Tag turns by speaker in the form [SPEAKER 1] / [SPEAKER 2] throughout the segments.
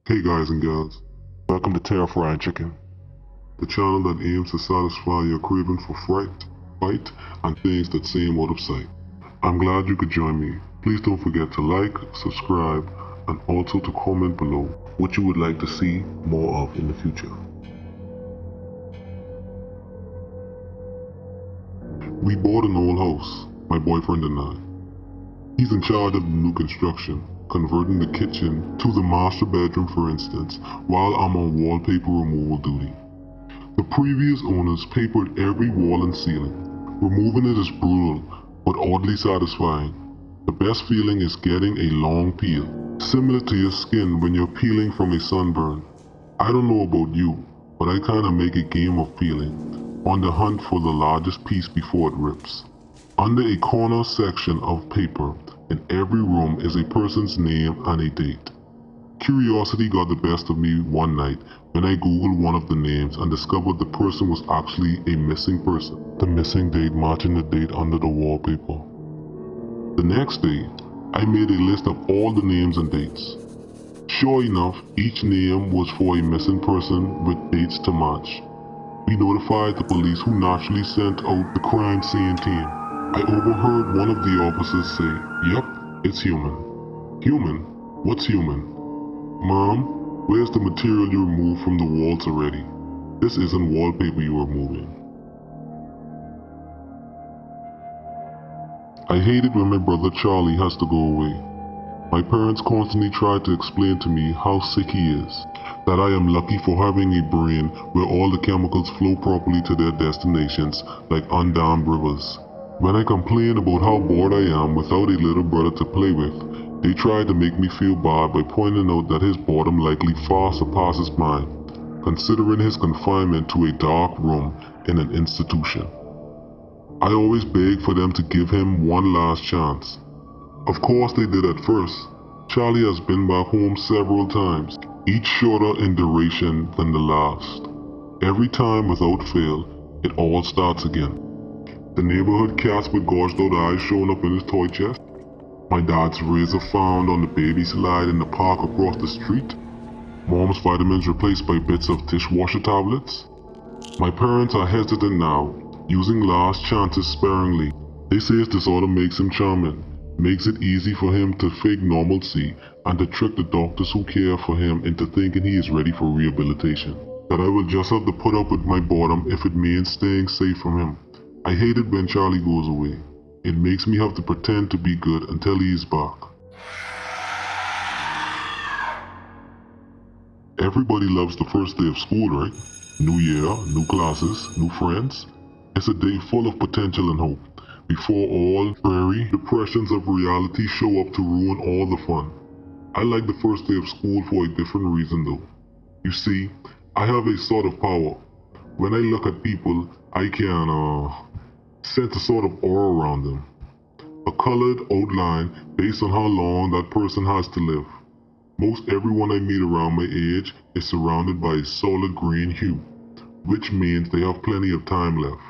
[SPEAKER 1] Hey guys and gals, welcome to Terrifying Chicken, the channel that aims to satisfy your craving for fright, fight, and things that seem out of sight. I'm glad you could join me. Please don't forget to like, subscribe, and also to comment below what you would like to see more of in the future. We bought an old house, my boyfriend and I. He's in charge of the new construction, converting the kitchen to the master bedroom for instance, while I'm on wallpaper removal duty. The previous owners papered every wall and ceiling. Removing it is brutal, but oddly satisfying. The best feeling is getting a long peel, similar to your skin when you're peeling from a sunburn. I don't know about you, but I kinda make a game of peeling, on the hunt for the largest piece before it rips. Under a corner section of paper, in every room is a person's name and a date. Curiosity got the best of me one night when I googled one of the names and discovered the person was actually a missing person. The missing date matching the date under the wallpaper. The next day, I made a list of all the names and dates. Sure enough, each name was for a missing person with dates to match. We notified the police who naturally sent out the crime scene team. I overheard one of the officers say, "Yep, it's human." Human? What's human? Mom, where's the material you removed from the walls already? This isn't wallpaper you are moving. I hate it when my brother Charlie has to go away. My parents constantly try to explain to me how sick he is, that I am lucky for having a brain where all the chemicals flow properly to their destinations like undammed rivers. When I complain about how bored I am without a little brother to play with, they try to make me feel bad by pointing out that his boredom likely far surpasses mine, considering his confinement to a dark room in an institution. I always beg for them to give him one last chance. Of course they did at first. Charlie has been back home several times, each shorter in duration than the last. Every time without fail, it all starts again. The neighborhood cats with gouged out eyes showing up in his toy chest. My dad's razor found on the baby slide in the park across the street. Mom's vitamins replaced by bits of dishwasher tablets. My parents are hesitant now, using last chances sparingly. They say his disorder makes him charming, makes it easy for him to fake normalcy and to trick the doctors who care for him into thinking he is ready for rehabilitation. That I will just have to put up with my boredom if it means staying safe from him. I hate it when Charlie goes away. It makes me have to pretend to be good until he is back. Everybody loves the first day of school, right? New year, new classes, new friends. It's a day full of potential and hope, before all dreary depressions of reality show up to ruin all the fun. I like the first day of school for a different reason though. You see, I have a sort of power. When I look at people, I can sense a sort of aura around them. A colored outline based on how long that person has to live. Most everyone I meet around my age is surrounded by a solid green hue, which means they have plenty of time left.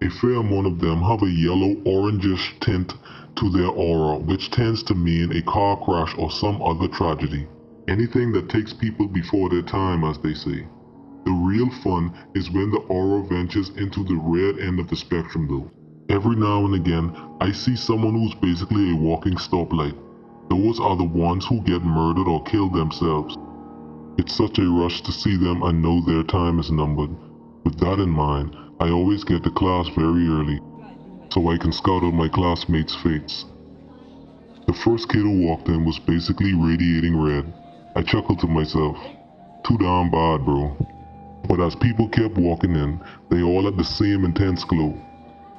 [SPEAKER 1] A fair amount of them have a yellow orangish tint to their aura, which tends to mean a car crash or some other tragedy. Anything that takes people before their time, as they say. The real fun is when the aura ventures into the red end of the spectrum though. Every now and again, I see someone who's basically a walking stoplight. Those are the ones who get murdered or killed themselves. It's such a rush to see them and know their time is numbered. With that in mind, I always get to class very early, so I can scout out my classmates' fates. The first kid who walked in was basically radiating red. I chuckled to myself, too damn bad, bro. But as people kept walking in, they all had the same intense glow.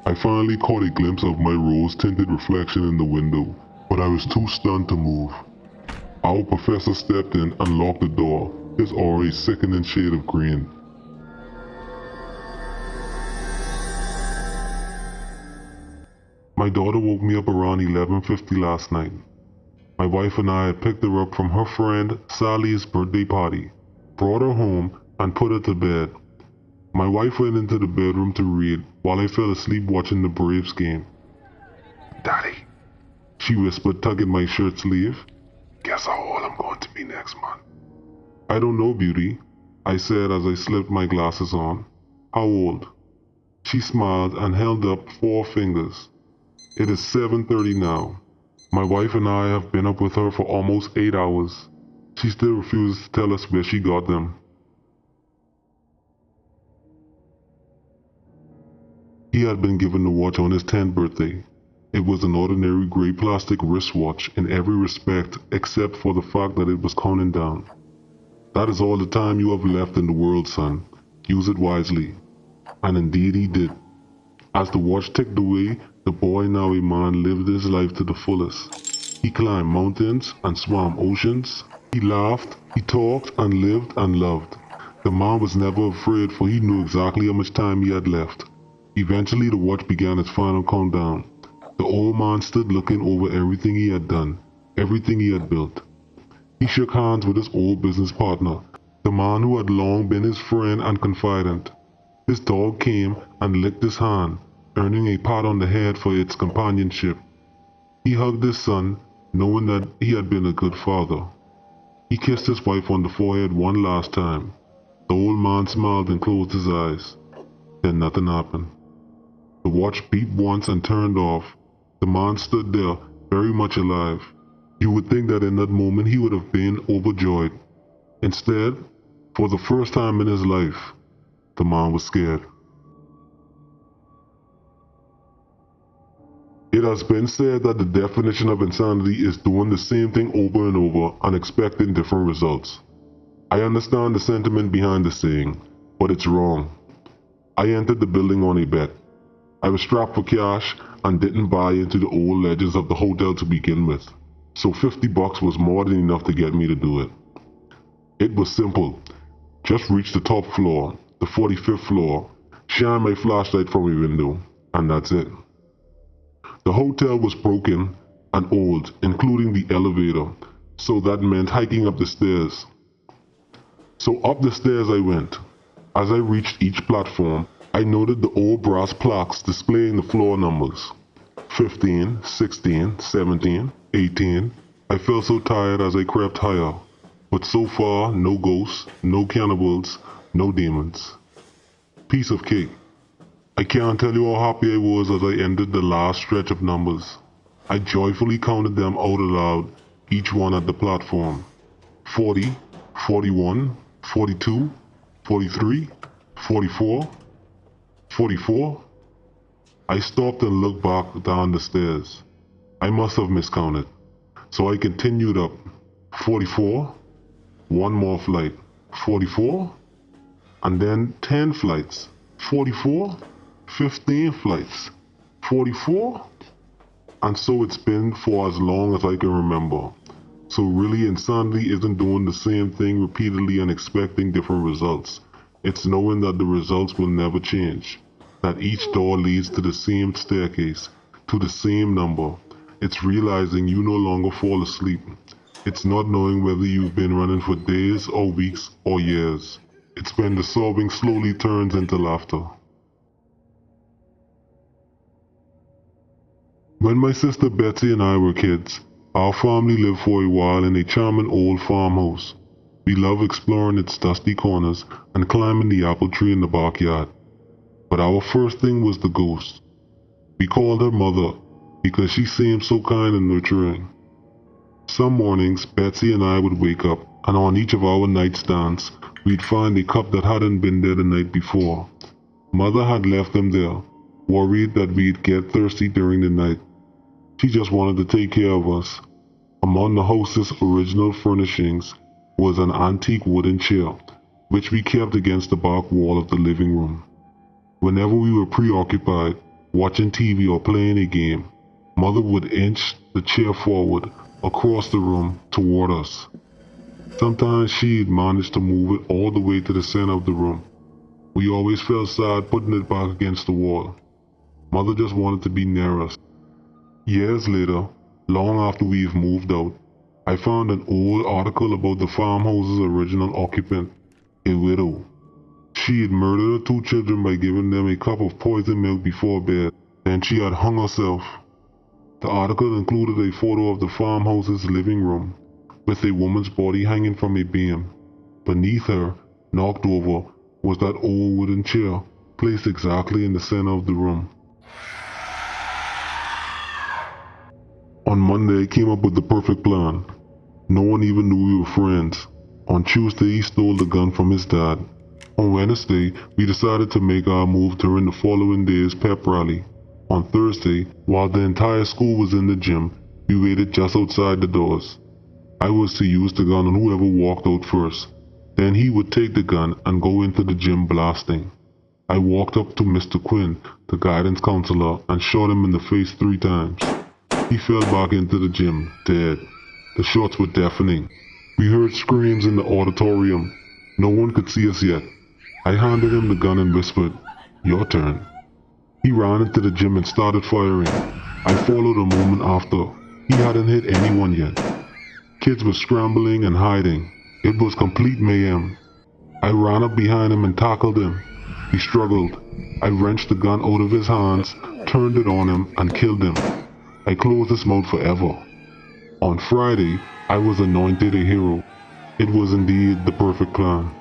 [SPEAKER 1] I finally caught a glimpse of my rose-tinted reflection in the window, but I was too stunned to move. Our professor stepped in and locked the door, his aura a sickening shade of green. My daughter woke me up around 11:50 last night. My wife and I had picked her up from her friend Sally's birthday party, brought her home, and put her to bed. My wife went into the bedroom to read while I fell asleep watching the Braves game. "Daddy," she whispered, tugging my shirt sleeve, "guess how old I'm going to be next month?" "I don't know, Beauty," I said as I slipped my glasses on. "How old?" She smiled and held up 4 fingers. "It is 7:30 now. My wife and I have been up with her for almost 8 hours. She still refuses to tell us where she got them." He had been given the watch on his 10th birthday. It was an ordinary gray plastic wristwatch in every respect except for the fact that it was counting down. "That is all the time you have left in the world, son. Use it wisely." And indeed he did. As the watch ticked away, the boy, now a man, lived his life to the fullest. He climbed mountains and swam oceans. He laughed, he talked, and lived and loved. The man was never afraid, for he knew exactly how much time he had left. Eventually the watch began its final countdown. The old man stood looking over everything he had done, everything he had built. He shook hands with his old business partner, the man who had long been his friend and confidant. His dog came and licked his hand, earning a pat on the head for its companionship. He hugged his son, knowing that he had been a good father. He kissed his wife on the forehead one last time. The old man smiled and closed his eyes. Then nothing happened. The watch beeped once and turned off. The man stood there, very much alive. You would think that in that moment he would have been overjoyed. Instead, for the first time in his life, the man was scared. It has been said that the definition of insanity is doing the same thing over and over and expecting different results. I understand the sentiment behind the saying, but it's wrong. I entered the building on a bet. I was strapped for cash and didn't buy into the old legends of the hotel to begin with, so $50 was more than enough to get me to do it. It was simple. Just reach the top floor, the 45th floor, shine my flashlight from a window, and that's it. The hotel was broken and old, including the elevator, so that meant hiking up the stairs. So up the stairs I went. As I reached each platform, I noted the old brass plaques displaying the floor numbers. 15, 16, 17, 18. I felt so tired as I crept higher. But so far, no ghosts, no cannibals, no demons. Piece of cake. I can't tell you how happy I was as I ended the last stretch of numbers. I joyfully counted them out aloud, each one at the platform. 40, 41, 42, 43, 44, 44. I stopped and looked back down the stairs. I must have miscounted. So I continued up. 44, one more flight. 44, and then 10 flights. 44, 15 flights. 44, and so it's been for as long as I can remember. So really, insanity isn't doing the same thing repeatedly and expecting different results. It's knowing that the results will never change, that each door leads to the same staircase, to the same number. It's realizing you no longer fall asleep. It's not knowing whether you've been running for days or weeks or years. It's when the sobbing slowly turns into laughter. When my sister Betsy and I were kids, our family lived for a while in a charming old farmhouse. We loved exploring its dusty corners and climbing the apple tree in the backyard. But our first thing was the ghost. We called her Mother because she seemed so kind and nurturing. Some mornings, Betsy and I would wake up, and on each of our nightstands, we'd find a cup that hadn't been there the night before. Mother had left them there, worried that we'd get thirsty during the night. She just wanted to take care of us. Among the house's original furnishings was an antique wooden chair, which we kept against the back wall of the living room. Whenever we were preoccupied, watching TV or playing a game, Mother would inch the chair forward across the room toward us. Sometimes she'd manage to move it all the way to the center of the room. We always felt sad putting it back against the wall. Mother just wanted to be near us. Years later, long after we've moved out, I found an old article about the farmhouse's original occupant, a widow. She had murdered her 2 children by giving them a cup of poisoned milk before bed. Then she had hung herself. The article included a photo of the farmhouse's living room, with a woman's body hanging from a beam. Beneath her, knocked over, was that old wooden chair, placed exactly in the center of the room. On Monday, I came up with the perfect plan. No one even knew we were friends. On Tuesday, he stole the gun from his dad. On Wednesday, we decided to make our move during the following day's pep rally. On Thursday, while the entire school was in the gym, we waited just outside the doors. I was to use the gun on whoever walked out first. Then he would take the gun and go into the gym blasting. I walked up to Mr. Quinn, the guidance counselor, and shot him in the face 3 times. He fell back into the gym, dead. The shots were deafening. We heard screams in the auditorium. No one could see us yet. I handed him the gun and whispered, "Your turn." He ran into the gym and started firing. I followed a moment after. He hadn't hit anyone yet. Kids were scrambling and hiding. It was complete mayhem. I ran up behind him and tackled him. He struggled. I wrenched the gun out of his hands, turned it on him, and killed him. I closed his mouth forever. On Friday, I was anointed a hero. It was indeed the perfect plan.